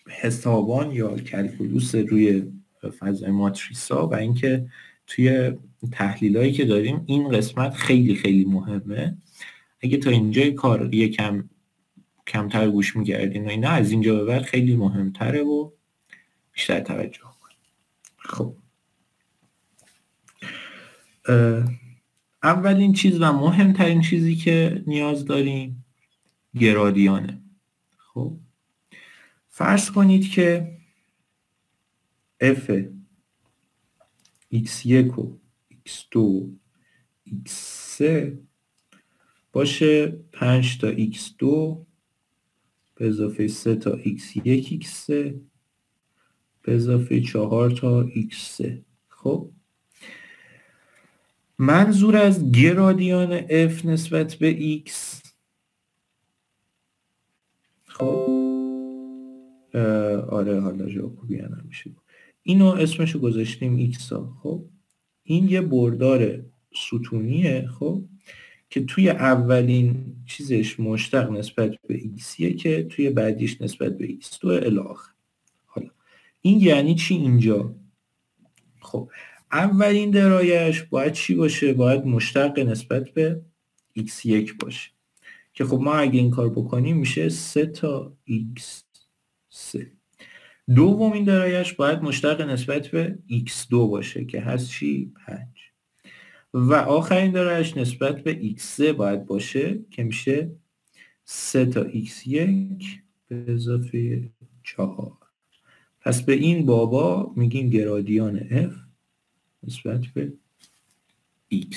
حسابان یا کلکولوس روی فضای ماتریسا و اینکه توی تحلیلایی که داریم این قسمت خیلی خیلی مهمه. اگه تا اینجای کار یکم کمتر گوش می‌کردین و اینا، از اینجا به بعد خیلی مهمتره و بیشتر توجه کنید. خب اولین چیز و مهمترین چیزی که نیاز داریم گرادیانه. خب فرض کنید که f x1 و x2 و x3 باشه 5 تا x2 به اضافه 3 تا x1 x3 به اضافه 4 تا x3. خب منظور از گرادیان f نسبت به x، خب آره حالا ژاکوبیان هم میشه، اینو اسمشو گذاشتیم x ها. خب این یه بردار ستونیه خب که توی اولین چیزش مشتق نسبت به x1 که توی بعدیش نسبت به x2 الی آخر. حالا این یعنی چی اینجا؟ خب اولین درایش باید چی باشه؟ باید مشتق نسبت به x1 باشه که خب ما اگه این کار بکنیم میشه 3 تا x3. دومین درایش باید مشتق نسبت به x2 باشه که هست چی؟ 5. و آخرین درایش نسبت به x3 باید باشه که میشه 3 تا x1 به اضافه 4. پس به این بابا میگیم گرادیان f نسبت به x.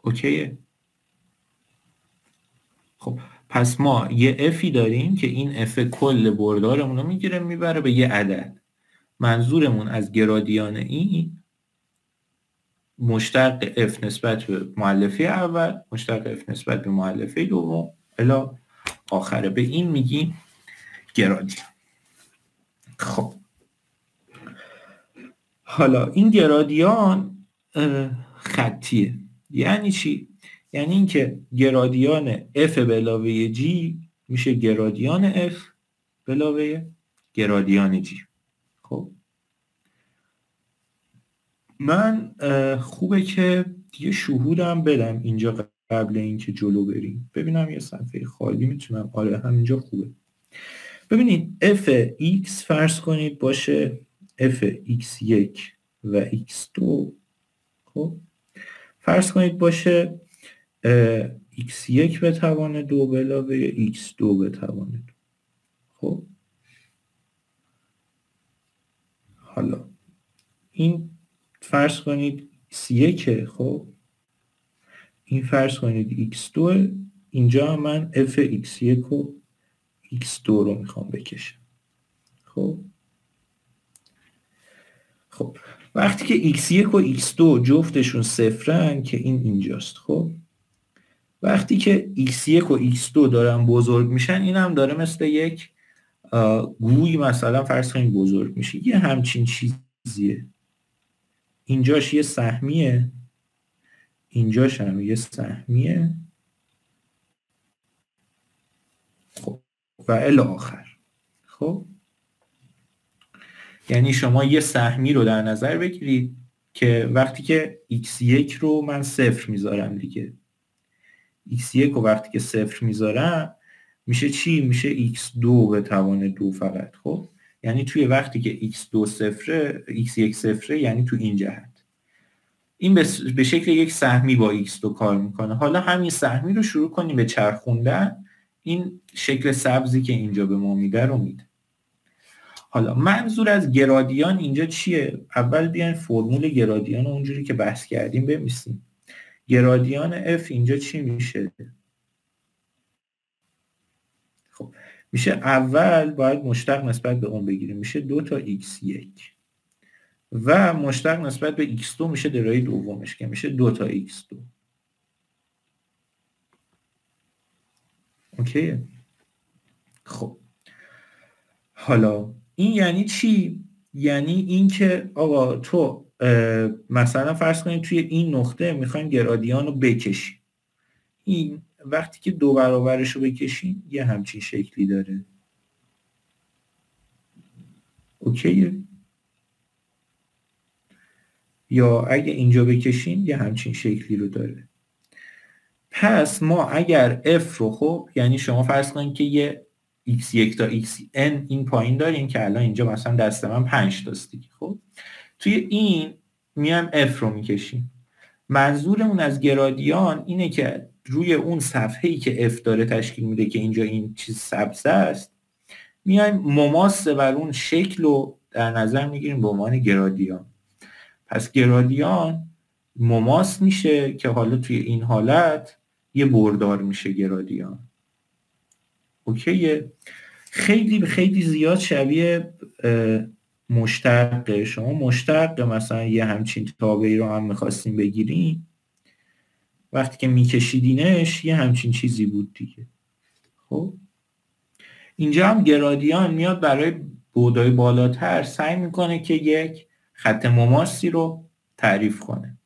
اوکیه؟ خب پس ما یه fی داریم که این f کل بردارمون رو میگیره میبره به یه عدد. منظورمون از گرادیان این مشتق f نسبت به مؤلفه اول مشتق f نسبت به مؤلفه دوم الی آخره. به این میگیم گرادیان. خب حالا این گرادیان خطیه. یعنی چی؟ یعنی اینکه گرادیان f به علاوه g میشه گرادیان f به علاوه گرادیان g. خب من خوبه که یه شهودم بدم اینجا قبل اینکه جلو بریم. ببینم یه صفحه خالی میتونم، آره همینجا خوبه. ببینید f x فرض کنید باشه f x1 و x2. خب فرض کنید باشه x1 به توان 2 به علاوه x2 به توان 2. خب حالا این فرض کنید x1. خب این فرض کنید x2. اینجا من f x1 و x2 رو میخوام بکشم. خب وقتی که x1 و x2 جفتشون صفرن که این اینجاست. خب وقتی که x1 و x2 دارن بزرگ میشن، این هم داره مثل یک گوی مثلا فرض کنید بزرگ میشه. یه همچین چیزیه. اینجاش یه سهمیه، اینجاش هم یه سهمیه. خب و الی آخر. خب یعنی شما یه سهمی رو در نظر بگیرید که وقتی که x1 رو من 0 میذارم دیگه، x1 رو وقتی که 0 میذارم میشه چی؟ میشه x2 به توان 2 فقط. خب یعنی توی وقتی که x2 صفره x1 صفره یعنی تو این جهت. این به شکل یک سهمی با x2 کار میکنه. حالا همین سهمی رو شروع کنیم به چرخوندن، این شکل سبزی که اینجا به ما میده رو میده. حالا منظور از گرادیان اینجا چیه؟ اول بیاین فرمول گرادیان اونجوری که بحث کردیم بنویسیم. گرادیان f اینجا چی میشه؟ خب میشه اول باید مشتق نسبت به اون بگیریم، میشه 2 تا x1 و مشتق نسبت به x2 میشه درای دومش که میشه 2 تا x2. اوکیه؟ خب حالا این یعنی چی؟ یعنی این که آقا تو مثلا فرض کنید توی این نقطه میخوایم گرادیان رو بکشیم. این وقتی که 2 برابرش رو بکشیم یه همچین شکلی داره. اوکیه؟ یا اگه اینجا بکشین یه همچین شکلی رو داره. پس ما اگر f رو خب یعنی شما فرض کنید که یه x1 تا xn این پایین داریم که الان اینجا مثلا دست من 5 تاست دیگه. خب توی این میایم f رو میکشیم. منظورمون از گرادیان اینه که روی اون صفحه‌ای که f داره تشکیل میده که اینجا این چیز سبز است میایم مماس بر اون شکل رو در نظر میگیریم به عنوان گرادیان. پس گرادیان مماس میشه که حالا توی این حالت یه بردار میشه گرادیان. اوکیه؟ خیلی خیلی زیاد شبیه مشتقه. شما مشتق مثلا یه همچین تابعی رو هم میخواستیم بگیریم، وقتی که میکشیدینش یه همچین چیزی بود دیگه. خب اینجا هم گرادیان میاد برای بعدهای بالاتر سعی میکنه که یک خط مماسی رو تعریف کنه.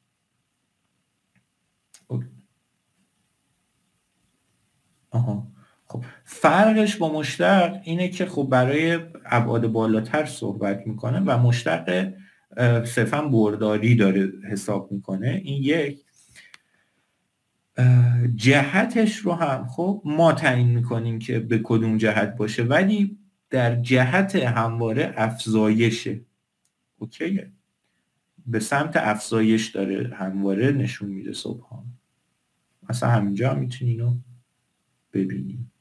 خب فرقش با مشتق اینه که خب برای ابعاد بالاتر صحبت میکنه و مشتق صرفا برداری داره حساب میکنه. این یک جهتش رو هم خب ما تعیین میکنیم که به کدوم جهت باشه، ولی در جهت همواره افزایشه. اوکیه؟ به سمت افزایش داره همواره نشون میده سبحان. مثلا همینجا هم میتونی اینو ببینیم.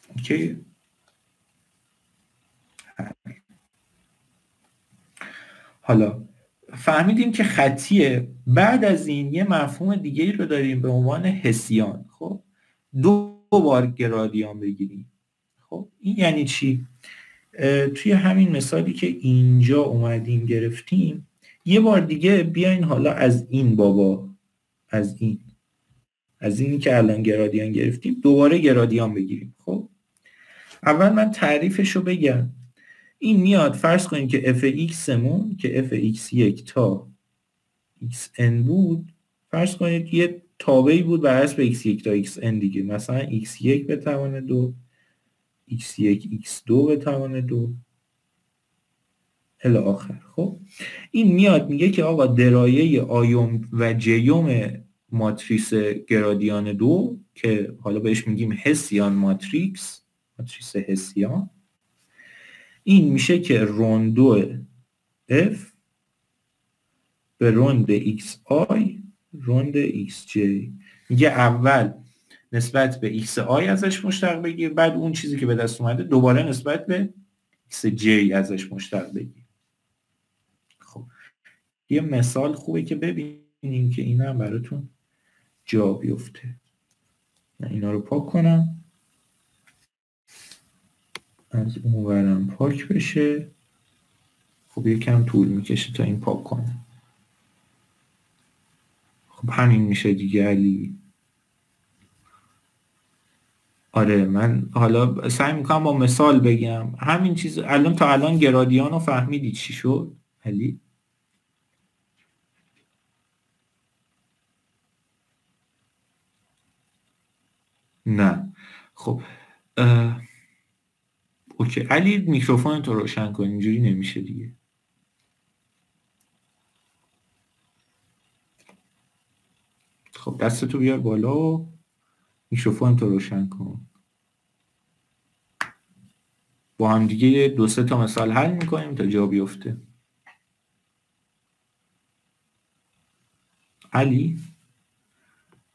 اوکی؟ حالا فهمیدیم که خطیه. بعد از این یه مفهوم دیگه رو داریم به عنوان هسیان. خب دو بار گرادیان بگیریم. خب این یعنی چی؟ توی همین مثالی که اینجا اومدیم گرفتیم یه بار دیگه بیاین حالا از این بابا از اینی که الان گرادیان گرفتیم دوباره گرادیان بگیریم. خب اول من تعریفش رو بگم. این میاد فرض کنیم که f(x) مون که f(x1) تا xn بود، فرض کنید یه تابعی بود بر حسب x1 تا xn دیگه، مثلا x1 به توان 2 x1 x2 به توان 2 الی آخر. خب این میاد میگه که آقا درایه آیوم و جیوم ماتریس گرادیان 2 که حالا بهش میگیم هسیان ماتریکس هسیان، این میشه که روندو f به روند xi روند xj. میگه اول نسبت به xi ازش مشتق بگیر، بعد اون چیزی که به دست اومده دوباره نسبت به xj ازش مشتق بگیر. خب یه مثال خوبه که ببینیم که اینا هم براتون جا بیفته. من اینا رو پاک کنم، از اون ورم پاک بشه. خب یکم طول میکشه تا این پاک کنه. خب همین میشه دیگه علی. آره من حالا سعی میکنم با مثال بگم همین چیز. الان تا الان گرادیان رو فهمیدی چی شد علی؟ نه. خب اوکی علی میکروفون تو روشن کن، اینجوری نمیشه دیگه. خب دستتو بیار بالا و میکروفون تو روشن کن. با هم دیگه 2-3 تا مثال حل میکنیم تا جا بیفته. علی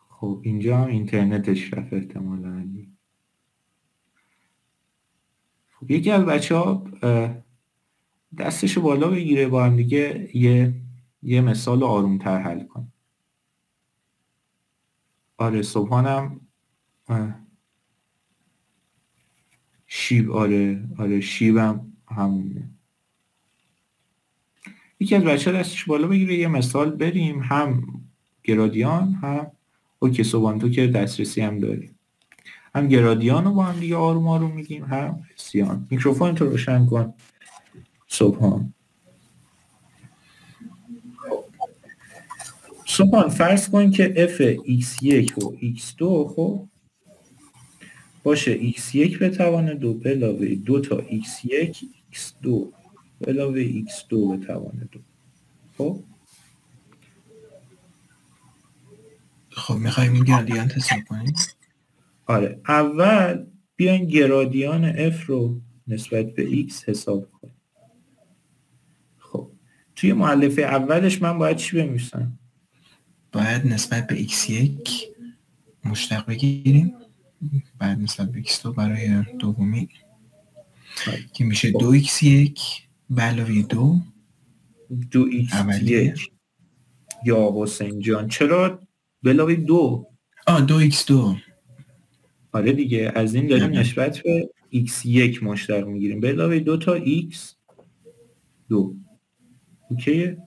خب اینجا هم اینترنتش رفت احتمالا علی. خب یکی از بچه ها دستشو بالا بگیره با هم دیگه یه مثال آرومتر حل کن. آره صبحانم شیب. آره شیبم همونه. یکی از بچه ها دستش بالا بگیره یه مثال بریم، هم گرادیان هم اوکی صبحان تو که دسترسی هم داری، هم گرادیان رو با هم دیگه آروم آروم میگیم هم هسیان. میکروفون تو روشن کن صبحان. صبحان فرض کن که f(x1) و x2 خب باشه x1 به توان 2 به علاوه 2 تا x1 x2 به علاوه x2 به توان 2. خب خب میخوایم این گرادیانت حساب کنیم. آره اول بیاین گرادیان f رو نسبت به x حساب کنیم. خب توی مؤلفه اولش من باید چی بنویسم؟ باید نسبت به x1 مشتق بگیریم، بعد نسبت به x2 برای دومی که میشه 2x1 به علاوه 2 اولیه. 2x1 یا حسین جان چرا به علاوه 2؟ 2x2. آره دیگه از این داریم نسبت به x1 مشتق میگیریم به علاوه 2 تا x2. اوکیه؟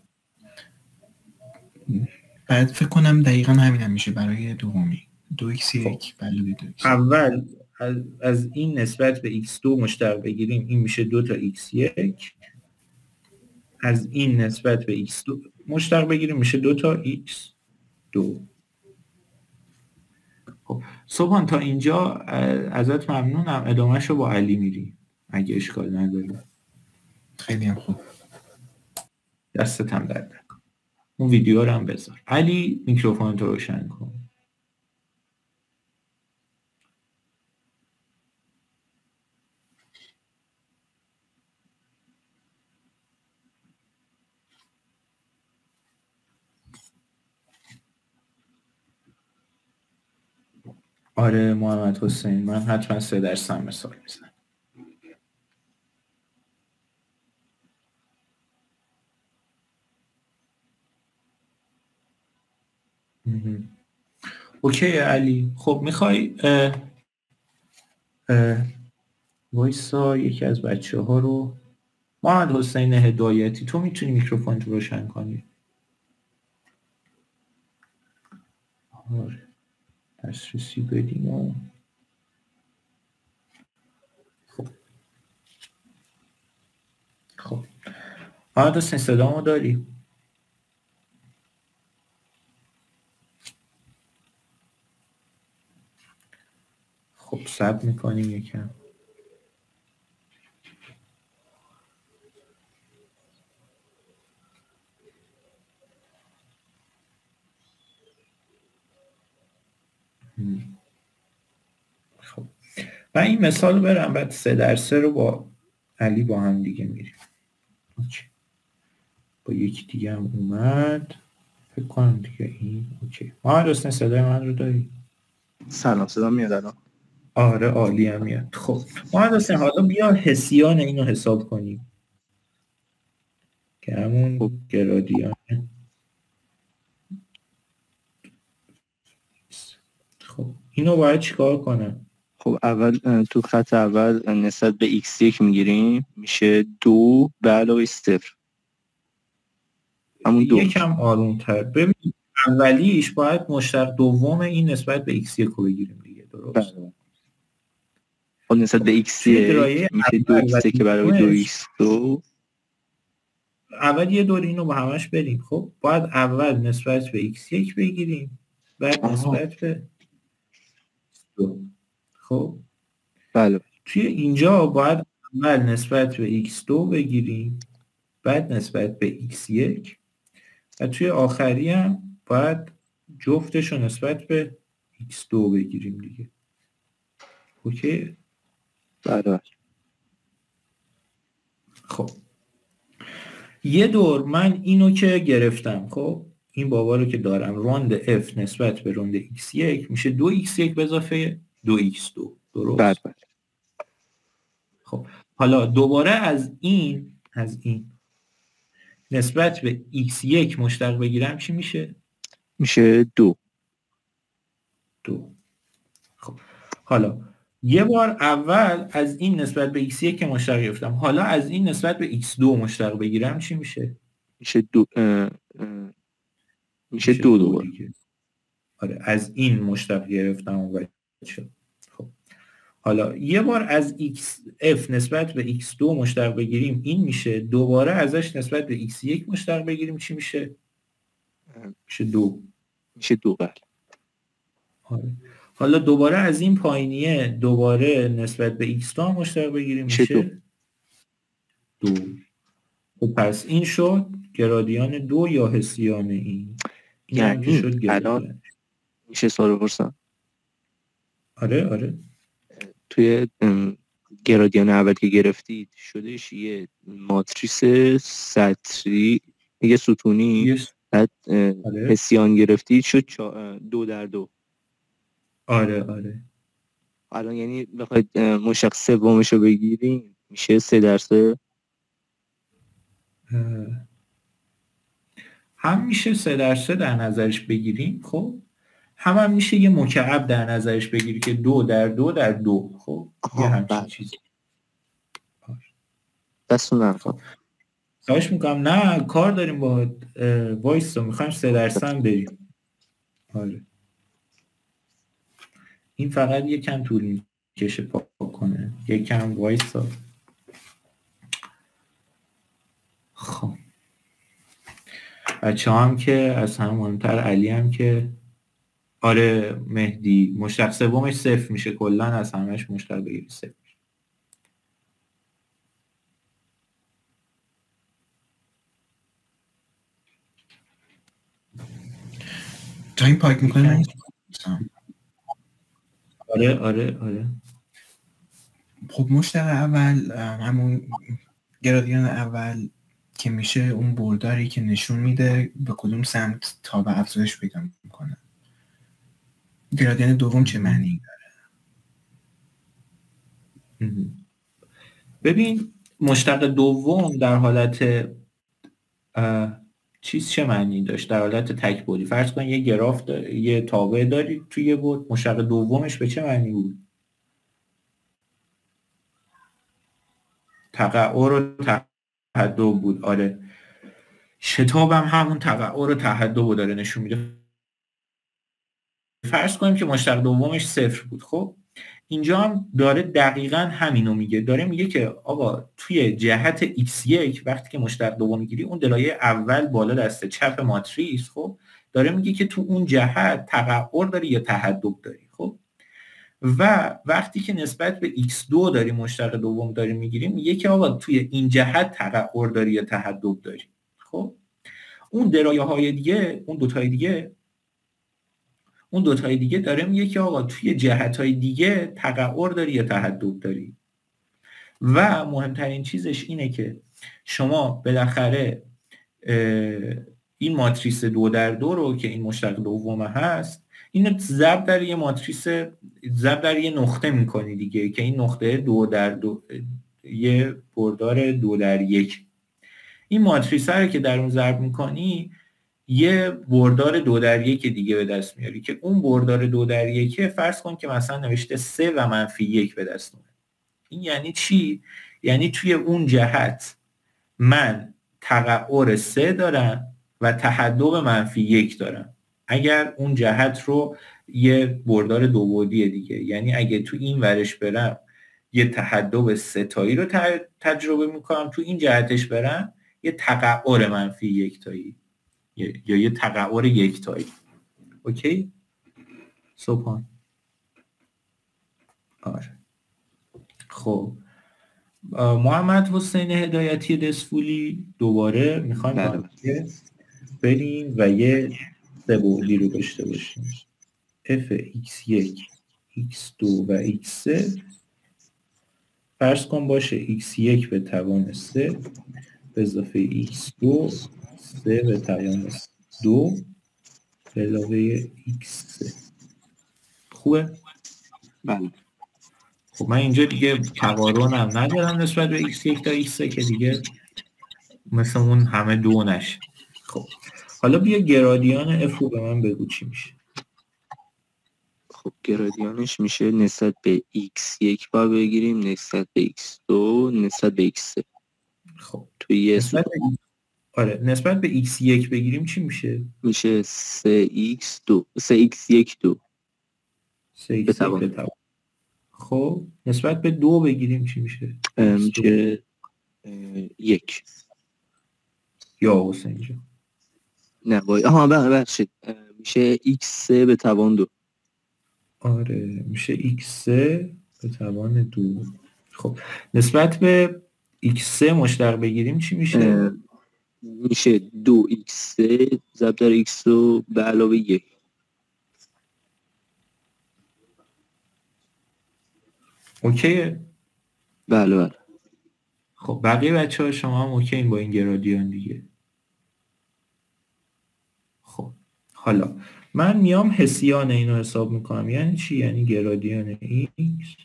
بعد فکر کنم دقیقا همین هم میشه برای دومی 2x1 به علاوه 2x. اول از این نسبت به x2 مشتق بگیریم این میشه 2 تا x1. از این نسبت به x2 مشتق بگیریم میشه 2 تا x2. خب صبحان تا اینجا ازت ممنونم، ادامهشو با علی میریم اگه اشکال نداره. خیلی هم خوب، دستت هم درد نکنه. اون ویدیو رو هم بذار. علی میکروفون تو روشن کن. آره محمد حسین من حتما 3 درصد مثال میزنم. اوکی علی. خب میخوای وایسا یکی از بچه ها رو، محمد حسین هدایتی تو میتونی میکروفون تو روشن کنی؟ آره دسترسی بدیم و خب محمد حسین صدامو داری؟ خب صبر میکنیم یکم. خب من این مثال رو برم بعد 3 در 3 رو با علی با هم دیگه میریم. اوکی. با یکی دیگه هم اومد فکر کنم دیگه این اوکی. محمد حسین صدای من رو داری؟ سلام صدا میاد الان؟ آره عالی هم میاد. خب محمد حسین حالا بیا حسیان اینو حساب کنیم که همون گرادیان. خب اینو باید چیکار کنم؟ خب اول تو خط اول نسبت به x1 میگیریم میشه 2 به علاوه 0. همون 2 یکم آروم‌تر. ببین اولیش باید مشتق دوم این نسبت به x1 رو بگیریم دیگه درست؟ بله. خب نسبت به x1 میشه 2x1 که برای 2x2. اول یه دور اینو با همش بریم. خب باید اول نسبت به x1 بگیریم بعد نسبت به 2. خب بله. توی اینجا باید اول نسبت به x2 بگیریم بعد نسبت به x1 و توی آخری هم باید جفتش رو نسبت به x2 بگیریم دیگه. اوکی؟ بله. خب یه دور من اینو که گرفتم، خب این بابا رو که دارم، راند f نسبت به راند x1 میشه 2x1 به اضافه 2x2 درست؟ بله. خب حالا دوباره از این نسبت به x1 مشتق بگیرم چی میشه؟ میشه 2. خب حالا یه بار اول از این نسبت به x1 که مشتق گرفتم، حالا از این نسبت به x2 مشتق بگیرم چی میشه؟ میشه 2. میشه 2 دوباره. آره از این مشتق گرفتم و شد. خب حالا یه بار از f نسبت به x2 مشتق بگیریم این میشه، دوباره ازش نسبت به x1 مشتق بگیریم چی میشه؟ میشه 2. میشه 2 بله. آره. حالا دوباره از این پایینیه دوباره نسبت به x2 هم مشترک بگیریم میشه 2. خب پس این شد گرادیان 2 یا حسیان این هم که شد الان میشه سوال بپرسم؟ آره توی گرادیان اول که گرفتید شدش یه ماتریس سطری یه ستونی بعد حسیان گرفتید شد 2x2. آره الان یعنی بخواید مشتق سومش رو بگیریم میشه 3x3. هم میشه 3x3 در نظرش بگیریم خب هم میشه یه مکعب در نظرش بگیری که 2x2x2 خب یه همچین چیزی. دستون نرفت خواهش میکنم نه کار داریم با وایسا میخوایم 3x3 هم بریم. آره این فقط یکم طول میکشه پاک کنه یکم وایسا. خب بچه هم که از همه مهمتر علی هم که آره مهدی مشتق سومش 0 میشه کلا از همش مشتق بگیری 0. تایم پاک میکنه. آره خب مشتق اول همون گرادیان اول که میشه اون برداری که نشون میده به کدوم سمت تا به افزایش پیدا میکنه. گرادیان دوم چه معنی داره؟ ببین مشتق دوم در حالت چیز چه معنی داشت؟ در حالت تک بعدی فرض کن یه گراف یه تابع داری توی یه بعد مشتق دومش به چه معنی بود؟ تقعر و تحدب بود. آره شتابم همون تقعر و تحدب داره نشون میده. فرض کنیم که مشتق دومش 0 بود. خب اینجا هم داره دقیقاً همینو میگه. داره میگه که آقا توی جهت x1 وقتی که مشتق دوم میگیری اون دلایه اول بالا دست چپ ماتریس خب داره میگه که تو اون جهت تقعر داری یا تحدب داری. خب و وقتی که نسبت به x2 داری مشتق دوم داری میگیریم میگه که آقا توی این جهت تقعر داری یا تحدب داری. خب اون دلایه های دیگه اون دوتای دیگه داره میگه که آقا توی جهت‌های دیگه تقعر داری یا تحدب داری. و مهمترین چیزش اینه که شما بالاخره این ماتریس 2x2 رو که این مشتق دوم هست اینو ضرب در یه ماتریس ضرب در یه نقطه میکنی دیگه که این نقطه 2x2 یه بردار 2x1 این ماتریس رو که در اون ضرب میکنی یه بردار 2x1 دیگه به دست میاری که اون بردار 2x1 فرض کن که مثلا نوشته 3 و -1 به دست میاره. این یعنی چی؟ یعنی توی اون جهت من تقعر 3 دارم و تحدب -1 دارم اگر اون جهت رو یه بردار دو بعدی دیگه، یعنی اگه تو این ورش برم یه تحدب 3 تایی رو تجربه میکنم، تو این جهتش برم یه تقعر -1 تایی یا یه تقعر 1 تایی. اوکی؟ سوپان. آره. خب محمد حسین هدایتی دسفولی دوباره میخوایم بریم و یه سه بعدی رو داشته باشیم f(x1) x2 و x3 فرض کن باشه x1 به توان 3 به اضافه x2 3 به توان 2 به علاوه x3. خوبه؟ بله. خب من اینجا دیگه تقارنم ندارم نسبت به x1 تا x3 که دیگه مثل اون همه دو نشه. خب حالا بیا گرادیان f رو به من بگو چی میشه. خب گرادیانش میشه نسبت به x1 با بگیریم نسبت به x2 نسبت به x3. خب توی نسبت به x1 بگیریم چی میشه؟ میشه 3x1 2 به توان. خب نسبت به 2 بگیریم چی میشه؟ میشه 1 یا حسین جان نه بخشید میشه x3 به توان 2. آره میشه x به توان 2. خب نسبت به x3 مشتق بگیریم چی میشه؟ میشه 2x ضرب در x و به علاوه 1. اوکیه؟ بله بله. خب بقیه بچه ها شما هم اوکی با این گرادیان دیگه. خب حالا من میام حسیان اینو حساب میکنم. یعنی چی؟ یعنی گرادیان x.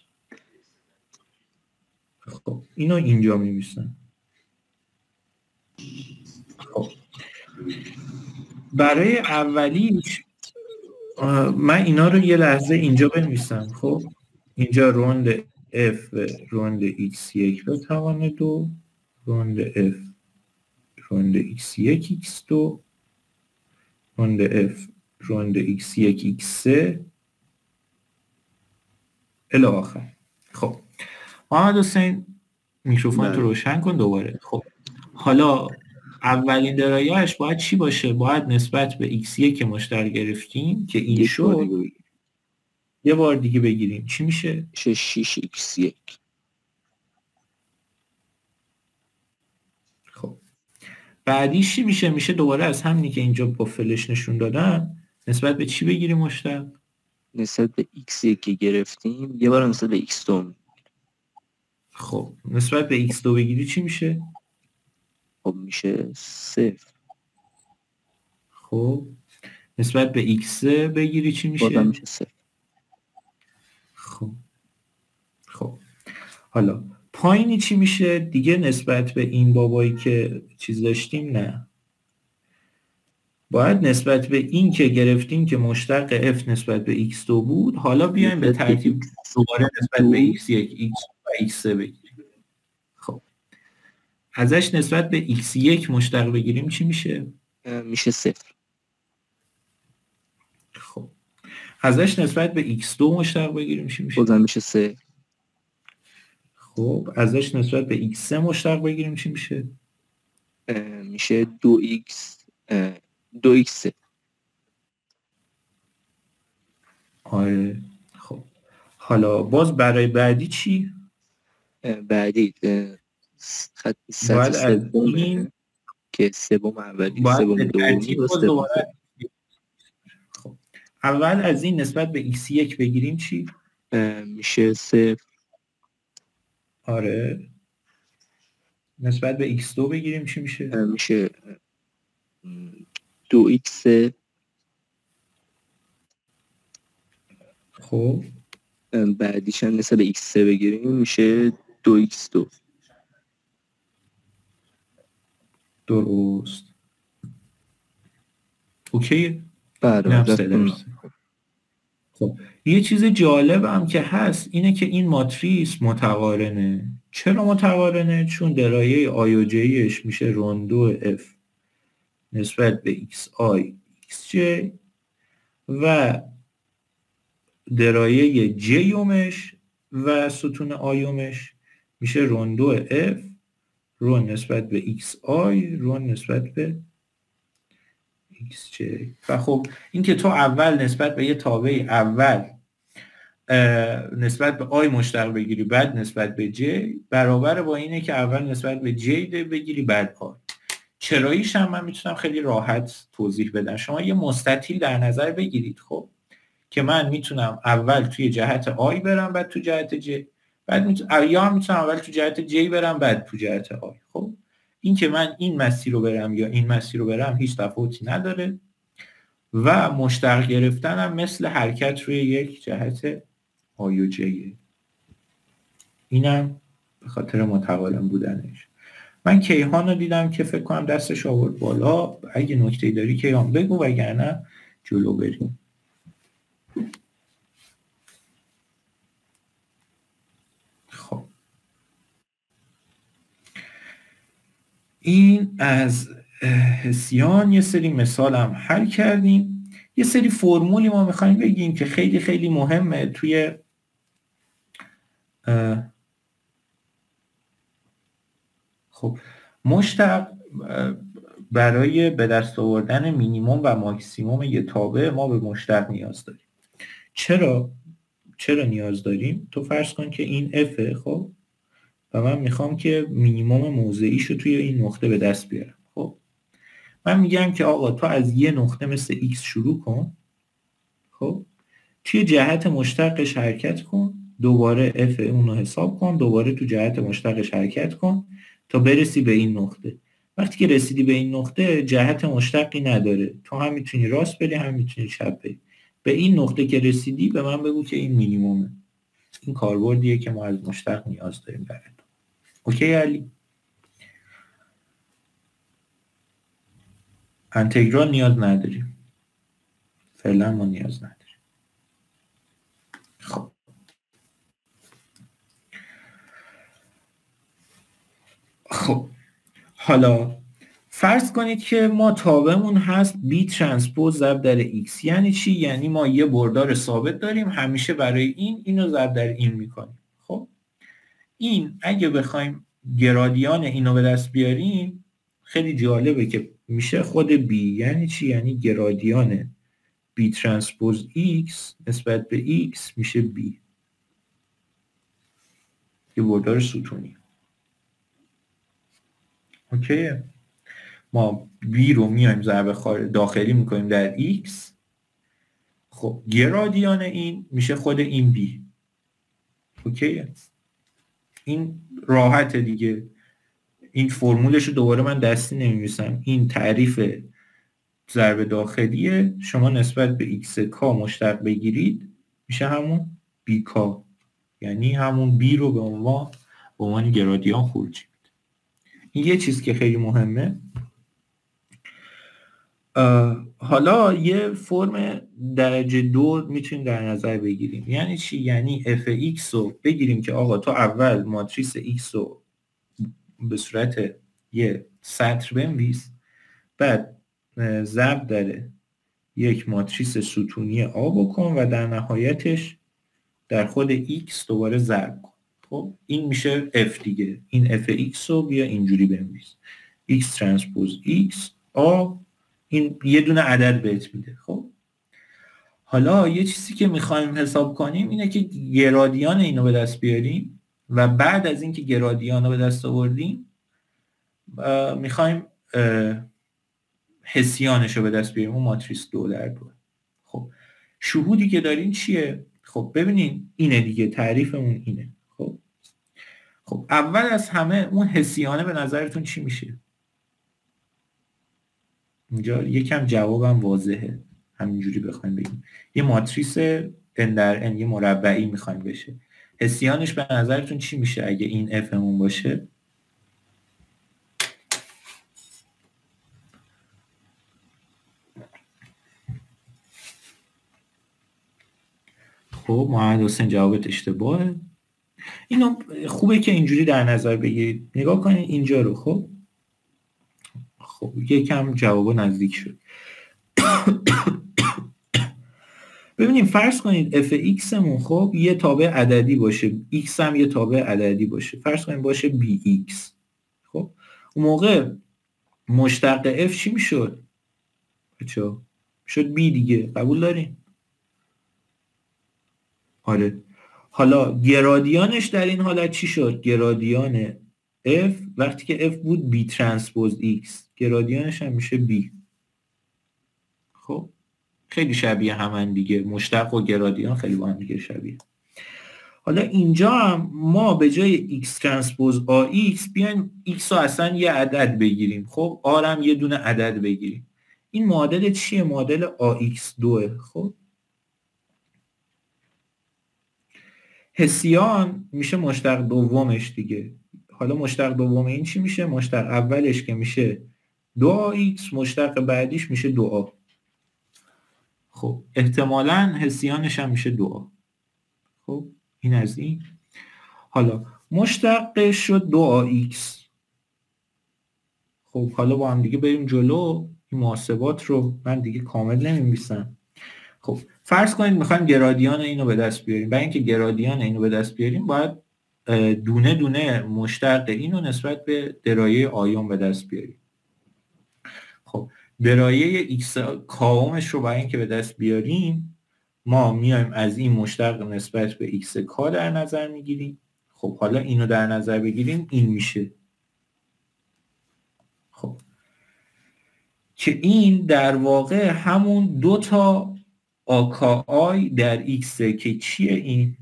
خب اینو اینجا میمیسن. خب برای اولیش من اینا رو یه لحظه اینجا بنویسم. خب اینجا روند f روند x1 به توان 2، روند f روند x1 x2، روند f روند x1 x3 الی آخر. خب محمد حسین میکروفون تو روشن کن دوباره. خب حالا اولین درایه‌اش باید چی باشه؟ باید نسبت به x1 که مشترک گرفتیم که این شد یه بار دیگه بگیریم. چی میشه؟ 6x1. خب بعدیش چی میشه؟ میشه دوباره از همینی که اینجا با فلش نشون دادم نسبت به چی بگیریم مشترک؟ نسبت به x1 که گرفتیم یه بار نسبت به x2. خب نسبت به x2 بگیری چی میشه؟ خب میشه 0. خب نسبت به x بگیری چی میشه؟ بازم میشه 0. خب حالا پایینی چی میشه؟ دیگه نسبت به این بابایی که چیز داشتیم نه، باید نسبت به این که گرفتیم که مشتق f نسبت به x2 بود حالا بیایم به ترتیب دوباره نسبت به x1 x2 و x3 بگیریم. خب ازش نسبت به x1 مشتق بگیریم چی میشه؟ میشه 0. خب ازش نسبت به x2 مشتق بگیریم چی میشه؟ بازم میشه 0. خب ازش نسبت به x3 مشتق بگیریم چی میشه؟ میشه 2x. آره. خب حالا باز برای بعدی چی؟ بعدی خط سطح سومه که سوم اولی سوم دومی و سوم. خب اول از این نسبت به x1 بگیریم چی؟ میشه 0. آره. نسبت به x2 بگیریم چی میشه؟ میشه 2x. خب بعدیش هم نسبت به x3 بگیریم میشه 2x2. درست. اوکی؟ بله. خب یه چیز جالب هم که هست اینه که این ماتریس متقارنه. چرا متقارنه؟ چون درایه آی و جیش میشه روندو f نسبت به xi xj و درایه جیومش و ستون آیومش میشه روندو f رو نسبت به xi رو نسبت به xj. و خب این که تو اول نسبت به یه تابع اول نسبت به آی مشتق بگیری بعد نسبت به جی برابر با اینه که اول نسبت به جی بگیری بعد آی. چراییش هم من میتونم خیلی راحت توضیح بدم. شما یه مستطیل در نظر بگیرید خب که من میتونم اول توی جهت آی برم بعد تو جهت جی، بعد میتونم اول تو جهت جی برم بعد تو جهت آی. خب این که من این مسیر رو برم یا این مسیر رو برم هیچ تفاوتی نداره و مشتق گرفتنم مثل حرکت روی یک جهت آی و جیه. اینم به خاطر متقارن بودنش. من کیهان رو دیدم که فکر کنم دستش آورد بالا. اگه نکته‌ای داری کیهان بگو وگرنه جلو بریم. خب این از حسیان. یه سری مثال هم حل کردیم. یه سری فرمولی ما میخوایم بگیم که خیلی خیلی مهمه توی خب مشتق برای به دست آوردن مینیمم و ماکسیموم یه تابع ما به مشتق نیاز داریم. چرا؟ چرا نیاز داریم؟ تو فرض کن که این F خب و من میخوام که مینیمم موضعیشو توی این نقطه به دست بیارم. خب من میگم که آقا تو از یه نقطه مثل X شروع کن، خب توی جهت مشتقش حرکت کن، دوباره F اونو حساب کن، دوباره تو جهت مشتقش حرکت کن تا برسی به این نقطه. وقتی که رسیدی به این نقطه جهت مشتقی نداره، تو هم میتونی راست بری هم میتونی چپ بری. به این نقطه که رسیدی به من بگو که این مینیمومه. این کاربردیه که ما از مشتق نیاز داریم برای تو. اوکی علی؟ انتگرال نیاز نداریم، فعلا ما نیاز نداریم. خب حالا فرض کنید که ما تابعمون هست B ترانسپوز ضرب در X. یعنی چی؟ یعنی ما یه بردار ثابت داریم همیشه برای اینو ضرب در این میکنیم. خب این اگه بخوایم گرادیان اینو به دست بیاریم خیلی جالبه که میشه خود B. یعنی چی؟ یعنی گرادیان B ترانسپوز X نسبت به X میشه B، یه بردار ستونی. اوکی، ما B رو میایم ضرب داخلی میکنیم در X. خب گرادیان این میشه خود این B. اوکی، این راحته دیگه. این فرمولش رو دوباره من دستی نمی‌نویسم. این تعریف ضرب داخلیه، شما نسبت به X کا مشتق بگیرید میشه همون B کا، یعنی همون B رو به عنوان گرادیان خروجی میده. این یه چیز که خیلی مهمه. حالا یه فرم درجه 2 میتونیم در نظر بگیریم. یعنی چی؟ یعنی f(x) رو بگیریم که آقا تو اول ماتریس x رو به صورت یه سطر بنویس، بعد ضرب در یک ماتریس ستونی A بکن و در نهایتش در خود x دوباره ضرب کن. خب این میشه f دیگه. این f(x) رو بیا اینجوری بنویس، x ترانسپوز x A، این یه دونه عدد بهت میده. خب حالا یه چیزی که میخوایم حساب کنیم اینه که گرادیان اینو به دست بیاریم و بعد از اینکه گرادیان رو به دست آوردیم میخوایم حسیانش رو به دست بیاریم، اون ماتریس 2 در 2. خب شهودی که داریم چیه؟ خب ببینین اینه دیگه، تعریفمون اینه. خب اول از همه اون حسیانه به نظرتون چی میشه؟ اینجا یکم جوابم واضحه، همینجوری بخوایم بگیم یه ماتریس n در n یه مربعی میخوایم بشه، حسیانش به نظرتون چی میشه اگه این f مون باشه؟ خب محمد حسین جوابت اشتباهه. اینو خوبه که اینجوری در نظر بگیرید. نگاه کنید اینجا رو. خب یکم جوابا نزدیک شد. ببینیم فرض کنید f(x) مون خب یه تابع عددی باشه، x هم یه تابع عددی باشه، فرض کنید باشه bx. خب اون موقع مشتق f چی میشد؟ بچه‌ها شد b دیگه، قبول دارین؟ آره. حالا گرادیانش در این حالت چی شد؟ گرادیان f وقتی که f بود b ترانسپوز x، گرادیانش هم میشه b. خب خیلی شبیه همن دیگه، مشتق و گرادیان خیلی با هم دیگه شبیه. حالا اینجا هم ما به جای x ترانسپوز ax بیایم x رو اصلا یه عدد بگیریم. خب a هم یه دونه عدد بگیریم. این معادل چیه؟ معادل ax2. خب حسیان میشه مشتق دومش دیگه. حالا مشتق دوم این چی میشه؟ مشتق اولش که میشه 2ax، مشتق بعدیش میشه 2a. خب احتمالاً حسیانش هم میشه 2a. خب این از این. حالا مشتقش شد 2ax. خب حالا با هم دیگه بریم جلو. این محاسبات رو من دیگه کامل نمی‌نویسم. خب فرض کنید میخوایم گرادیان اینو به دست بیاریم. برای اینکه گرادیان اینو به دست بیاریم باید دونه دونه مشتق اینو نسبت به درایه آیون به دست بیاریم. خب درایه x کاومش رو برای اینکه به دست بیاریم ما میایم از این مشتق نسبت به x کا در نظر میگیریم. خب حالا اینو در نظر بگیریم، این میشه. خب که این در واقع همون 2 تا آکای در x که چیه؟ این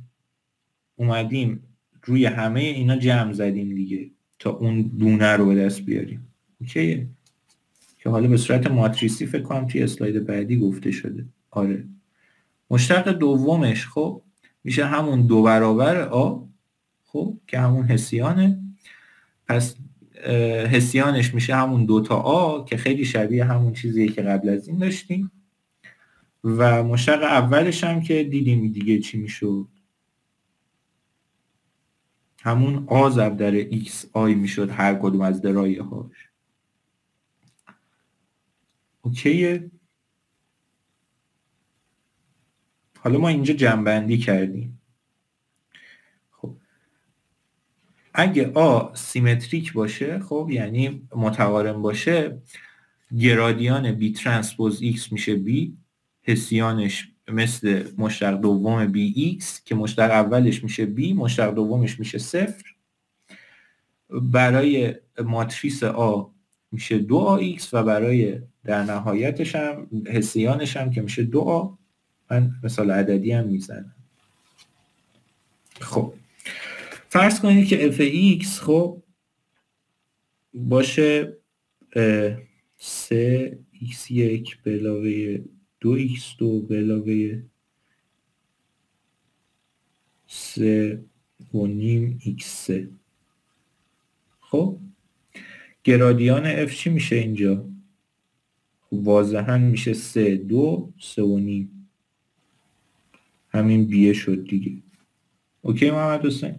اومدیم روی همه اینا جمع زدیم دیگه تا اون دونه رو به دست بیاریم. اوکیه؟ که حالا به صورت ماتریسی فکر کنم توی اسلاید بعدی گفته شده. آره. مشتق دومش خب میشه همون 2 برابر آ، خب که همون حسیانه. پس حسیانش میشه همون 2 تا آ که خیلی شبیه همون چیزیه که قبل از این داشتیم. و مشتق اولش هم که دیدیم دیگه چی میشد، همون آ ضرب در ایکس آی میشد هر کدوم از درایه هاش. اوکیه؟ حالا ما اینجا جمع‌بندی کردیم. خب اگه آ سیمتریک باشه، خب یعنی متقارن باشه، گرادیان بی ترانسپوز ایکس میشه بی، حسیانش مثل مشتق دوم بی ایکس که مشتق اولش میشه بی، مشتق دومش میشه 0. برای ماتریس آ میشه 2 آx و برای در نهایتش هم حسیانش هم که میشه 2 آ. من مثال عددی هم میزنم. خب فرض کنید که f(x) خب باشه 3x1 به علاوه 2x2 به علاوه 3.5x3. خب گرادیان f چی میشه اینجا؟ خب واضحا میشه 3 2 3.5. همین بیه شد دیگه. اوکی محمد حسین؟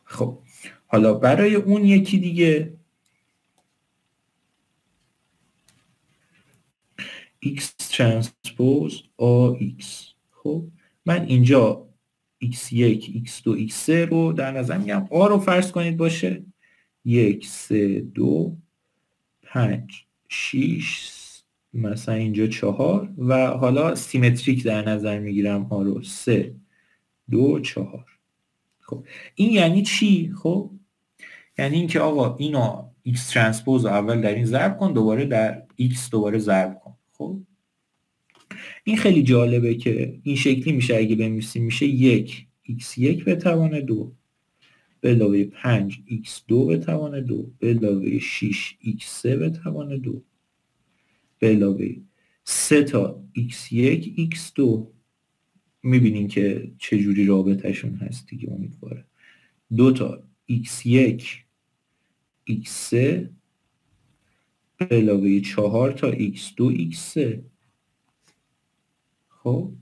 خب حالا برای اون یکی دیگه x ترانسپوز ax. خب من اینجا x1 x2 x3 رو در نظر میگم. آ رو فرض کنید باشه 1 3 2 5 6 مثلا اینجا 4 و حالا سیمتریک در نظر میگیرم آ رو 3 2 4. خب این یعنی چی؟ خب یعنی اینکه آقا اینو x ترانسپوز اول در این ضرب کن، دوباره در x دوباره ضرب کن. خب این خیلی جالبه که این شکلی میشه. اگه بنویسیم میشه 1 x1 به توان 2 به علاوه 5 x2 به توان 2 به علاوه 6 x3 به توان 2 به علاوه 3 تا x1 x2. میبینین که چجوری رابطهشون هست دیگه. امیدواره 2 تا x1 x3 به علاوه 4 تا x2 x3. خب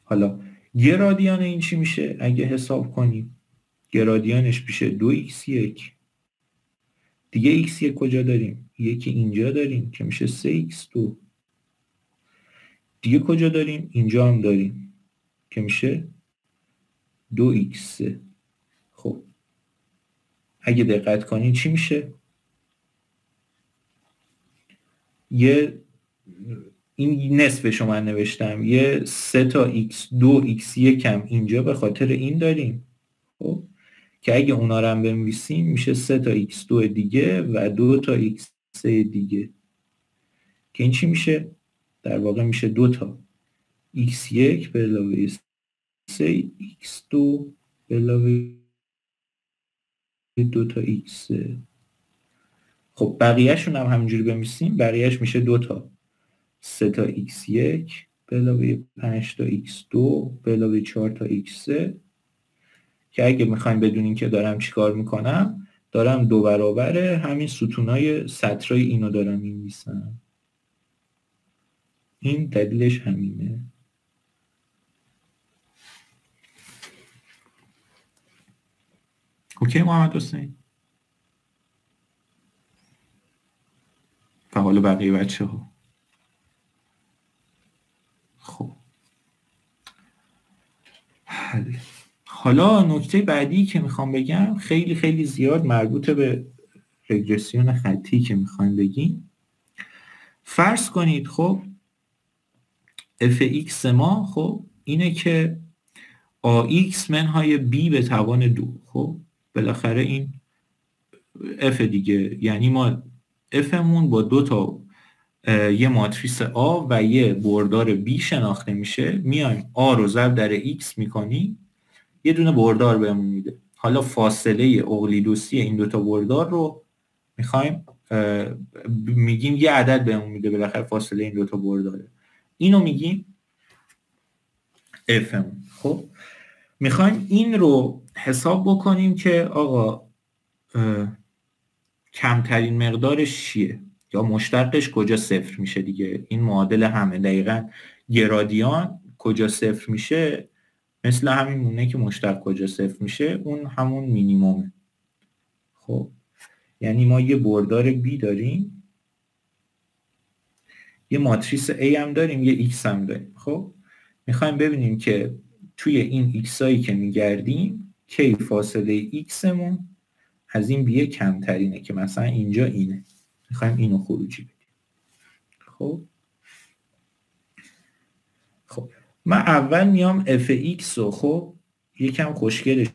حالا گرادیان این چی میشه؟ اگه حساب کنیم گرادیانش میشه 2x1 دیگه. x1 کجا داریم؟ یکی اینجا داریم که میشه 3x2 دیگه. کجا داریم؟ اینجا هم داریم که میشه 2x3. خب اگه دقت کنین چی میشه؟ یه این نصفشو من نوشتم، یه 3 تا x2 x1 هم اینجا به خاطر این داریم. خب که اگه اونا رو هم بنویسیم میشه 3 تا x2 دیگه و 2 تا x3 دیگه که این چی میشه؟ در واقع میشه 2 تا x1 به علاوه 3 x2 به علاوه 2 تا x3. خب بقیهشون هم همینجوری بنویسیم، بقیهش میشه 2 تا 3 تا x1 به علاوه 5 تا x2 به علاوه 4 تا x3 که اگه میخوایم بدونین که دارم چیکار میکنم، دارم 2 برابر همین ستونای سطرای اینو دارم می‌نویسم. این دلیلش همینه. اوکی محمد حسین؟ و حالا بقیه بچه ها. خب حالا نکته بعدی که میخوام بگم خیلی خیلی زیاد مربوط به رگرسیون خطی که میخوایم بگیم. فرض کنید خب fx ما خب اینه که ax منهای b به توان 2. خب بالاخره این f دیگه، یعنی ما fمون با دو تا یه ماتریس A و یه بردار B شناخته میشه، میایم A رو ضرب در X میکنیم، یه دونه بردار بهمون میده. حالا فاصله اقلیدوسی این دوتا بردار رو میخوایم میگیم یه عدد بهمون میده، بالاخره فاصله این دوتا برداره، اینو میگیم fمون. خب میخوایم این رو حساب بکنیم که آقا کمترین مقدارش چیه یا مشتقش کجا صفر میشه دیگه. این معادل همه، دقیقاً گرادیان کجا صفر میشه مثل همین مونه که مشتق کجا صفر میشه، اون همون مینیمومه. خب یعنی ما یه بردار B داریم، یه ماتریس A هم داریم، یه X هم داریم. خب میخوایم ببینیم که توی این X هایی که میگردیم کی فاصله X مون از این بیه کمترینه که مثلا اینجا اینه، میخوایم اینو خروجی بدیم. خب من اول میام fx رو خب یکم خوشگلش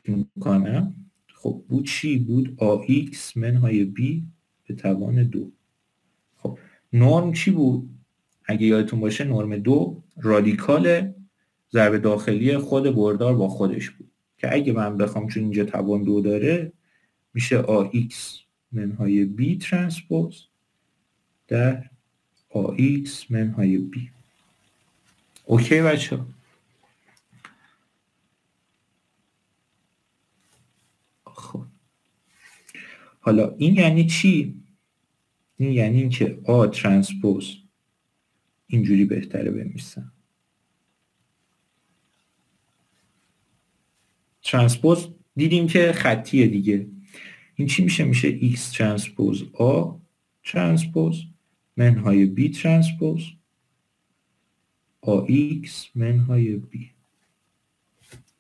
میکنم. خب بود چی؟ بود ax منهای b به توان 2. خب نرم چی بود؟ اگه یادتون باشه نرم 2 رادیکال ضرب داخلی خود بردار با خودش بود که اگه من بخوام، چون اینجا توان 2 داره، میشه ax منهای b ترانسپوز در ax منهای b. اوکی بچه؟ خب حالا این یعنی چی؟ این یعنی این که A ترانسپوز اینجوری بهتره بنویسم. ترانسپوز دیدیم که خطیه دیگه. این چی میشه؟ میشه X ترانسپوز A ترانسپوز منهای B ترانسپوز AX منهای B.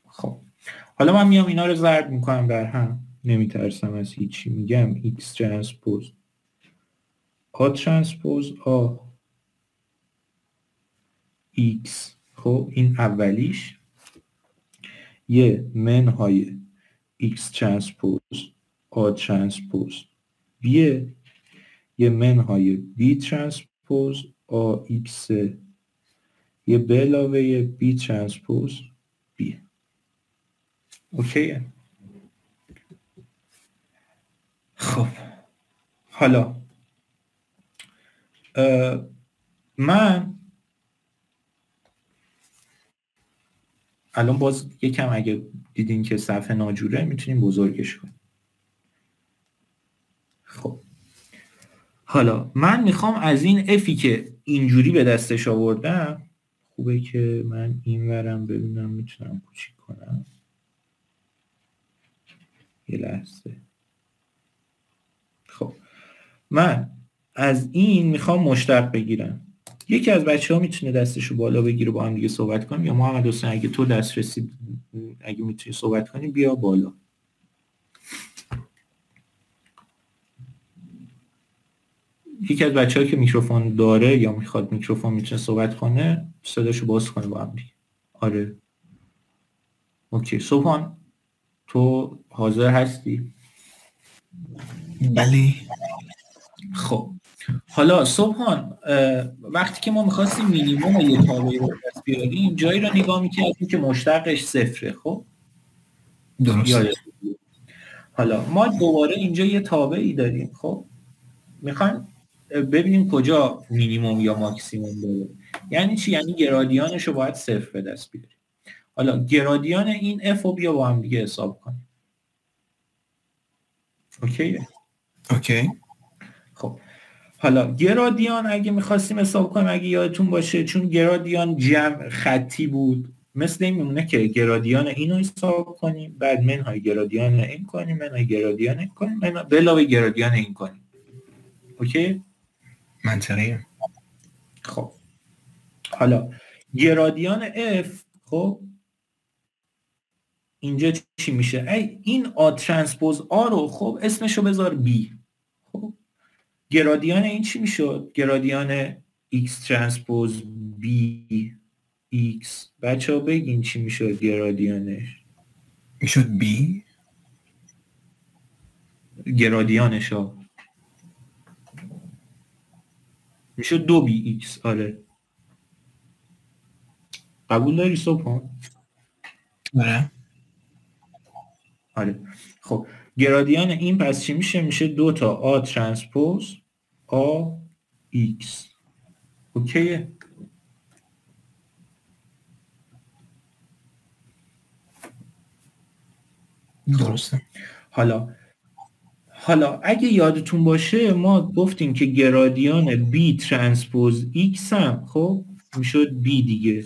خب حالا من میام اینا رو ضرب میکنم در هم، نمیترسم از هیچی، میگم X ترانسپوز A ترانسپوز A X. خب این اولیش یه منهای X ترانسپوز A ترانسپوز B، یه منهای B ترانسپوز AX، یه به علاوه B ترانسپوز B. اوکیه؟ خب حالا من الان باز یکم اگه دیدین که صفحه ناجوره میتونیم بزرگش کنیم. خب حالا من میخوام از این افی که اینجوری به دستش آوردم، خوبه که من این ورم ببینم میتونم کوچیک کنم. یه لحظه. خب من از این میخوام مشتق بگیرم. یکی از بچه‌ها میتونه دستشو بالا بگیره با هم دیگه صحبت کنیم، یا محمد حسین اگه تو دسترسی، اگه میتونی صحبت کنی بیا بالا. یکی از بچه‌ها که میکروفون داره یا میخواد میکروفون میتونه صحبت کنه، صداشو باز کنه با هم دیگه. آره اوکی. صبحان تو حاضر هستی؟ بله. خب حالا صبحان، وقتی که ما میخواستیم مینیموم یه تابعی رو دست بیاریم، جایی رو نگاه میکردیم که مشتقش صفره. خب درست. حالا ما دوباره اینجا یه تابعی داریم. خب میخوایم ببینیم کجا مینیموم یا ماکسیموم داره. یعنی چی؟ یعنی گرادیانش رو باید صفر به دست بیاریم. حالا گرادیان این f رو بیا با هم دیگه حساب کنیم. اوکیه؟ اوکی. خب حالا گرادیان اگه میخواستیم حساب کنیم، اگه یادتون باشه، چون گرادیان جمع خطی بود، مثل این میمونه که گرادیان اینو حساب کنیم، بعد منهای گرادیان این کنیم، منهای گرادیان این کنیم، به علاوه گرادیان این کنیم. اوکی؟ منطقیه. خب حالا گرادیان f، خب اینجا چی میشه؟ این A ترانسپوز A رو خب اسمشو بذار B. خب گرادیان این چی میشد؟ گرادیان x ترانسپوز b x، بچه ها بگین چی میشد گرادیانش؟ میشد b، گرادیانش ها میشد 2bx. آره قبول داری صبح؟ آره آره. خب گرادیان این پس چی میشه؟ میشه 2 تا a ترانسپوز a x. اوکیه؟ درسته. حالا اگه یادتون باشه ما گفتیم که گرادیان b ترانسپوز x هم خب میشد b دیگه.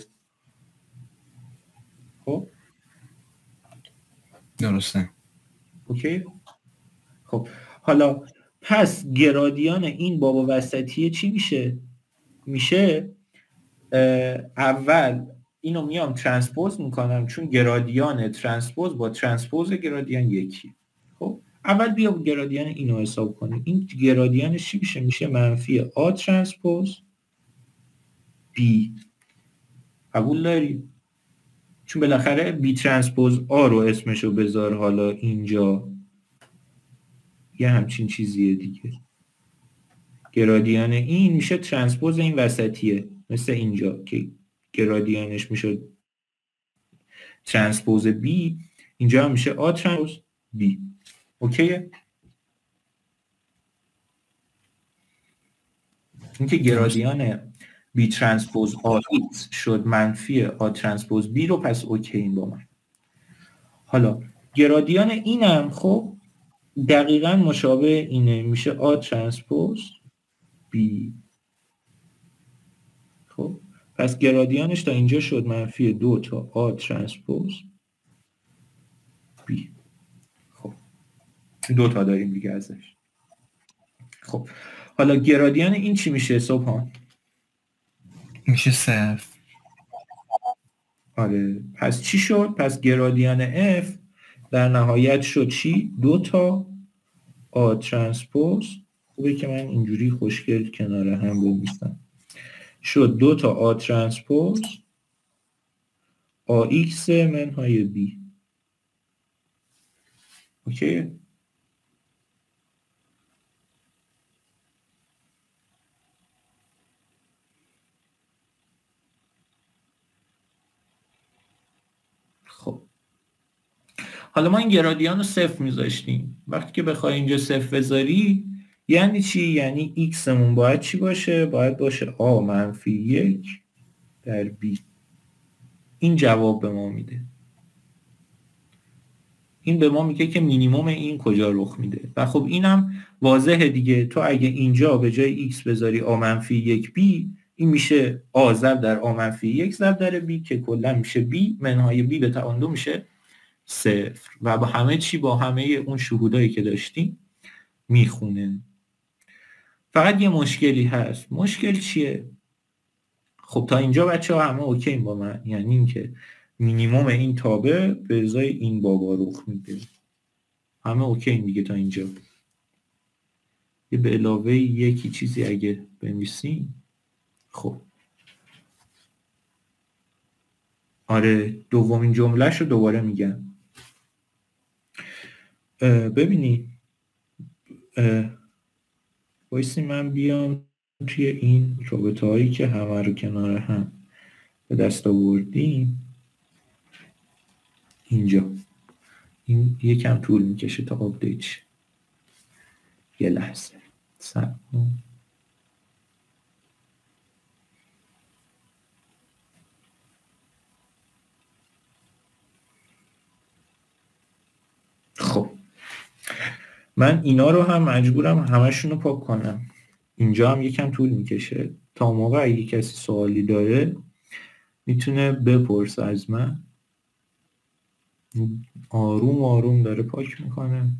خب درسته. اوکی. خب حالا پس گرادیان این باب وسطیه چی میشه؟ میشه اول اینو میام ترانسپوز میکنم چون گرادیان ترانسپوز با ترانسپوز گرادیان یکی. خب اول بیا گرادیان اینو حساب کنیم. این گرادیانش چی میشه؟ میشه منفی آ ترانسپوز بی. قبول داری؟ چون بالاخره بی ترانسپوز آ رو اسمشو بذار حالا اینجا یه همچین چیزیه دیگه. گرادیان این میشه ترانسپوز این وسطیه مثل اینجا که گرادیانش میشه ترانسپوز بی، اینجا هم میشه آ ترانسپوز بی. اوکیه؟ این که گرادیان بی ترانسپوز آ ایکس شد منفی آ ترانسپوز بی رو پس اوکی این با من. حالا گرادیان اینم خب دقیقا مشابه اینه، میشه آ ترانسپوز بی. خب پس گرادیانش تا اینجا شد منفی 2 تا آ ترانسپوز بی. خب 2 تا داریم دیگه ازش. خب حالا گرادیان این چی میشه صبحان؟ میشه 0. آره پس چی شد؟ پس گرادیان f در نهایت شد چی؟ 2 تا آ ترانسپوز. خوبه که من اینجوری خوشگل کنار هم بنویسم. شد 2 تا آ ترانسپوز آ ایکس منهای بی. اوکی؟ خب حالا ما این گرادیان رو 0 میذاشتیم. وقتی که بخوای اینجا 0 بذاری یعنی چی؟ یعنی ایکسمون باید چی باشه؟ باید باشه آ منفی 1 در بی. این جواب به ما میده. این به ما میگه که مینیمم این کجا رخ میده و خب اینم واضحه دیگه. تو اگه اینجا به جای x بذاری آ منفی 1 b، این میشه آ ضرب در آ منفی 1 ضرب در b که کلا میشه b منهای b به توان 2 میشه 0 و با همه چی با همه اون شهودایی که داشتیم میخونه. فقط یه مشکلی هست. مشکل چیه؟ خب تا اینجا بچه ها همه اوکی با من، یعنی این که مینیمم این تابع به ازای این بابا رخ میده. همه اوکی دیگه تا اینجا. یه به علاوه یکی چیزی اگه بنویسیم. خب آره دومین جملهش رو دوباره میگم. ببینی وایسی من بیام توی این رابطه هایی که همه رو کنار هم به دست آوردیم اینجا. این یکم طول میکشه تا آپدیت شه. یه لحظه صبر کن. خب من اینا رو هم مجبورم همشون رو پاک کنم. اینجا هم یکم طول میکشه. تا موقع اگه کسی سوالی داره میتونه بپرسه از من. آروم آروم داره پاک میکنه.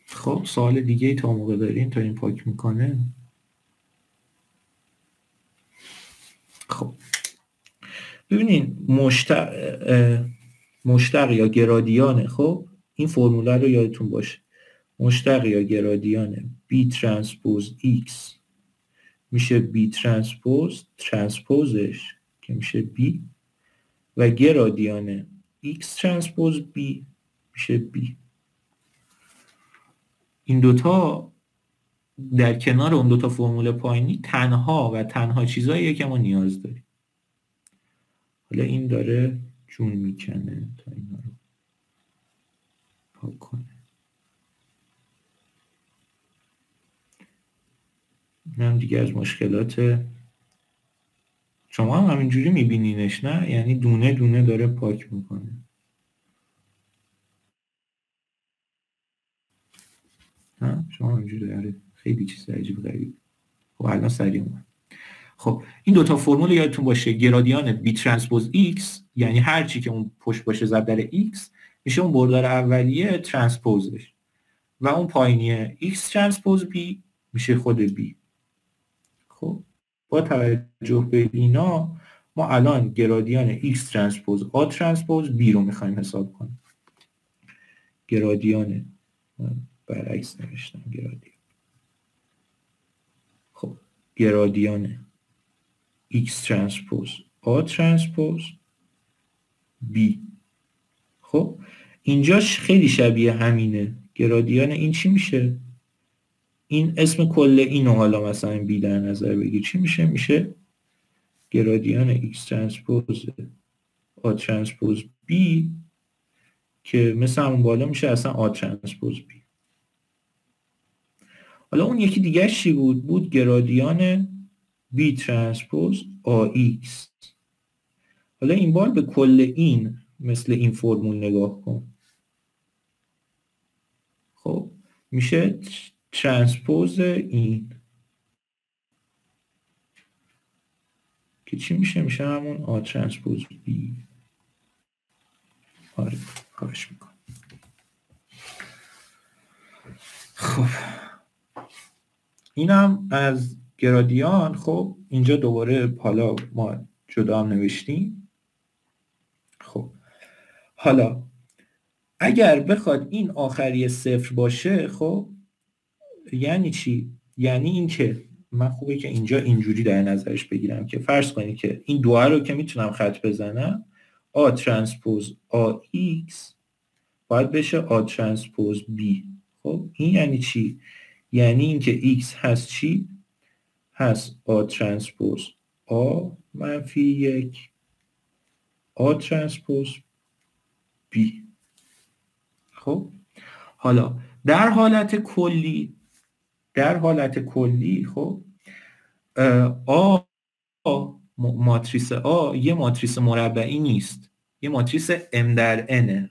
خب سوال دیگه تا موقع دارین تا این پاک میکنه. خب ببینین مشتق یا گرادیانه. خب این فرموله رو یادتون باشه. مشتق یا گرادیان بی ترانسپوز ایکس میشه بی ترانسپوزش که میشه بی و گرادیان ایکس ترانسپوز بی میشه بی. این دوتا در کنار اون دوتا فرمول پایینی تنها چیزاییه که ما نیاز داریم. حالا این داره جون میکنه تا اینا رو پاک کنه. اینم دیگه از مشکلات شما هم همینجوری میبینینش نه؟ یعنی دونه دونه داره پاک میکنه. نه شما همینجوری داره خیلی چیز عجیب غریب. خب الان سریع اومد. خب این دوتا فرمول یادتون باشه، گرادیان بی ترانسپوز ایکس یعنی هر چی که اون پشت باشه ضرب در ایکس میشه اون بردار اولیه ترانسپوزش و اون پایینیه ایکس ترانسپوز بی میشه خود بی. خب با توجه به اینا ما الان گرادیان ایکس ترانسپوز آ ترانسپوز بی رو میخوایم حساب کنیم. گرادیان برعکس نوشتم گرادیان. خب گرادیان X ترانسپوز A ترانسپوز B. خب اینجاش خیلی شبیه همینه. گرادیان این چی میشه؟ این اسم کل اینو حالا مثلا B در نظر بگیر چی میشه؟ میشه گرادیان X ترانسپوز A ترانسپوز B که مثل همون بالا میشه اصلا A ترانسپوز B. حالا اون یکی دیگه چی بود؟ بود گرادیان B ترانسپوز AX. حالا این بار به کل این مثل این فرمول نگاه کن. خب میشه ترانسپوز این که چی میشه؟ میشه همون A ترانسپوز B. آره خواهش میکنم. خب اینم از گرادیان. خب اینجا دوباره حالا ما جدا هم نوشتیم. خب حالا اگر بخواد این آخری صفر باشه خب یعنی چی؟ یعنی این که من خوبه که اینجا اینجوری در نظرش بگیرم که فرض کنید که این دوها رو که میتونم خط بزنم A ترانسپوز AX باید بشه A ترانسپوز B. خب این یعنی چی؟ یعنی این که X هست چی؟ هست A ترانسپوز A منفی 1 A ترانسپوز B. خب حالا در حالت کلی خب آ ماتریس آ یه ماتریس مربعی نیست، یه ماتریس M در N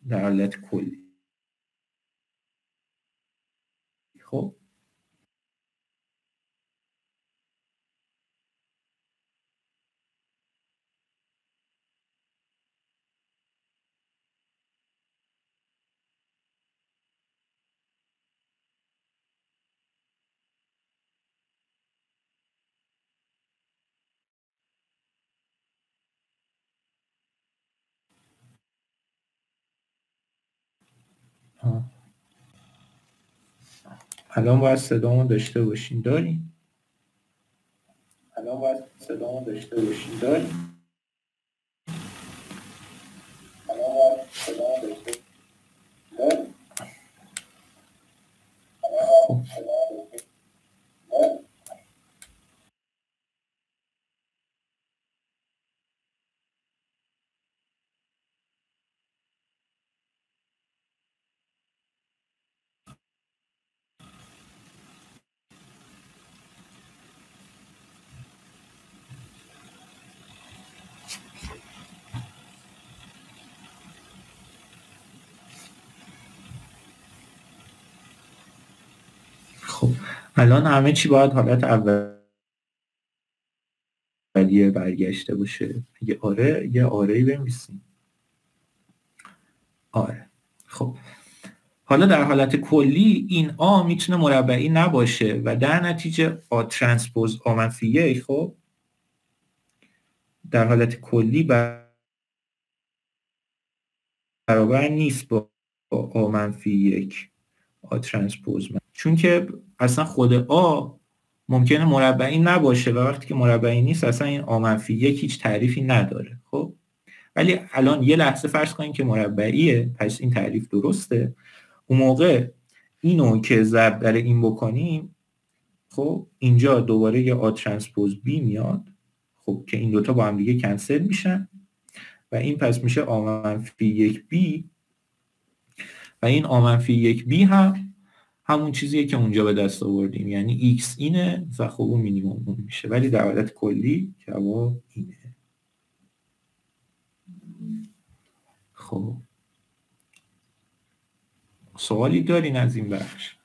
در حالت کلی. خب الان باید صدامو داشته باشین. داریم؟ خب الان همه چی باید حالت اولیه برگشته باشه. اگه آره یه آره‌ای بنویسیم. آره. خب حالا در حالت کلی این آ میتونه مربعی نباشه و در نتیجه آ ترانسپوز آ منفی 1 خب در حالت کلی برابر نیست با آ منفی یک آ ترانسپوز، چون که اصلا خود آ ممکنه مربعی نباشه و وقتی که مربعی نیست اصلا این آ منفی یک هیچ تعریفی نداره. خب ولی الان یه لحظه فرض کنیم که مربعیه، پس این تعریف درسته. اون موقع اینو که ضرب در این بکنیم، خب اینجا دوباره یه آ ترانسپوز بی میاد، خب که این دوتا با هم دیگه کنسل میشن و این پس میشه آ منفی یک بی و این آ منفی یک بی هم همون چیزیه که اونجا به دست آوردیم، یعنی x اینه و خب اون مینیمم اون میشه، ولی در حالت کلی جواب اینه. خب سوالی دارین از این بخش؟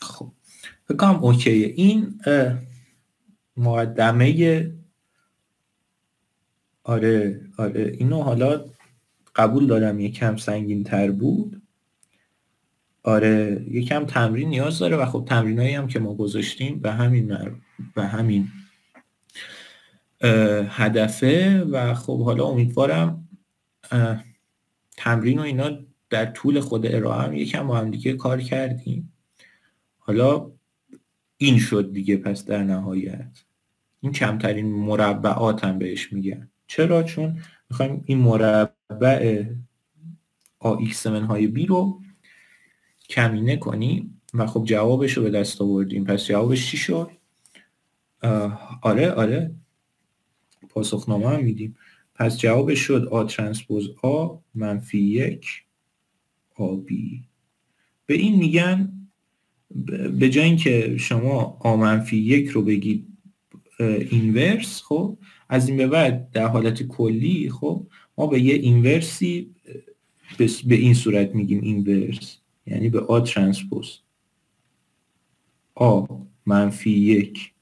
خب بکنم اوکیه. این مقدمه آره اینو حالا قبول دارم یکم سنگین تر بود. آره یکم تمرین نیاز داره و خب تمرینایی هم که ما گذاشتیم به همین هدفه و خب حالا امیدوارم تمرین و اینا در طول خود ارائه هم یکم با هم دیگه کار کردیم. حالا این شد دیگه، پس در نهایت این کمترین مربعات هم بهش میگن. چرا؟ چون میخوایم این مربع AX منهای B رو کمینه کنیم و خب جوابش رو به دست آوردیم. پس جوابش چی شد؟ آره پاسخنامه هم میدیم. پس جوابش شد آ ترانسپوز آ منفی یک آ بی. به این میگن به جای اینکه شما آ منفی یک رو بگید اینورس، خب از این به بعد در حالت کلی خب ما به یه اینورسی به این صورت میگیم اینورس، یعنی به آ ترانسپوز آ منفی یک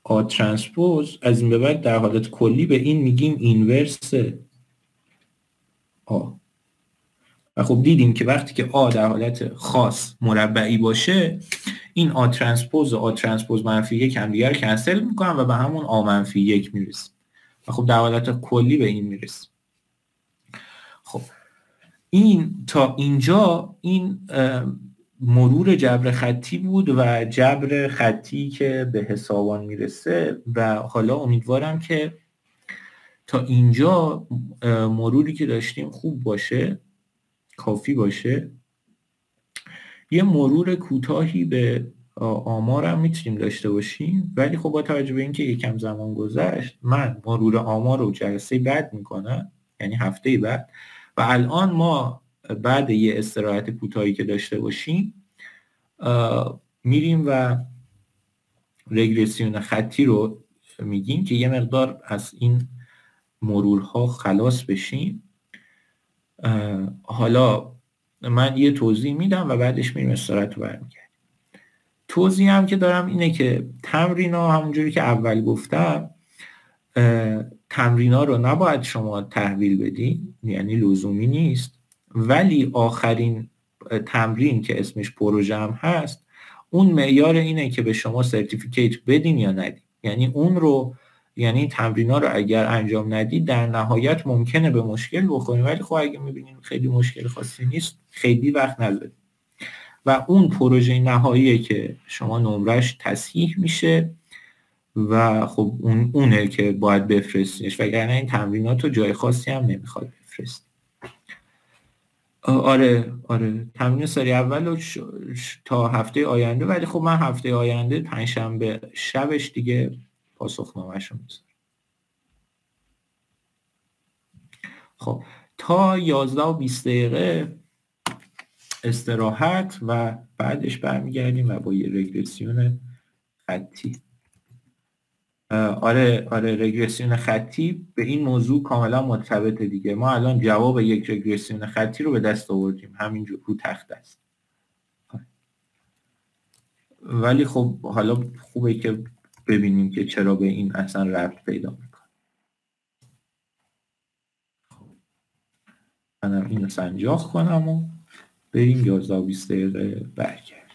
آ ترانسپوز از این به بعد در حالت کلی به این میگیم اینورس آ. و خب دیدیم که وقتی که آ در حالت خاص مربعی باشه این آ ترانسپوز و آ ترانسپوز منفی یک هم دیگر کنسل میکنن و به همون آ منفی یک میرسیم و خب در حالت کلی به این میرسیم. خب این تا اینجا این مرور جبر خطی بود و جبر خطی که به حسابان میرسه و حالا امیدوارم که تا اینجا مروری که داشتیم خوب باشه، کافی باشه. یه مرور کوتاهی به آمار هم میتونیم داشته باشیم، ولی خب با توجه به اینکه یکم زمان گذشت من مرور آمار رو جلسه بعد میکنم، یعنی هفته بعد، و الان ما بعد یه استراحت کوتاهی که داشته باشیم میریم و رگرسیون خطی رو میگیم که یه مقدار از این مرورها خلاص بشیم. حالا من یه توضیح میدم و بعدش میریم استراحت رو برمیگردیم. توضیح هم که دارم اینه که تمرینا همونجوری که اول گفتم تمرینا رو نباید شما تحویل بدین، یعنی لزومی نیست، ولی آخرین تمرین که اسمش پروژه هم هست اون معیار اینه که به شما سرتیفیکیت بدین یا ندین. یعنی اون رو، یعنی تمرینا رو اگر انجام ندید در نهایت ممکنه به مشکل بخوریم، ولی خب اگه میبینیم خیلی مشکل خاصی نیست خیلی وقت نذارید و اون پروژه نهاییه که شما نمرش تصحیح میشه و خب اونه که باید بفرستینش، وگرنه این تمرینات رو جای خاصی هم نمیخواد بفرست. آره تمرین سری اول تا هفته آینده، ولی خب من هفته آینده پنجشنبه شبش دیگه پاسخنامه‌شو میذارم. خب تا 11 و 20 دقیقه استراحت و بعدش برمیگردیم و با یه رگرسیون خطی. آره رگرسیون خطی به این موضوع کاملا مرتبطه دیگه. ما الان جواب یک رگرسیون خطی رو به دست آوردیم، همینجور رو تخت است. ولی خب حالا خوبه که ببینیم که چرا به این اصلا ربط پیدا میکنه. منم اینو سنجاق کنم و بریم 11 و 20 دقیقه برگرد.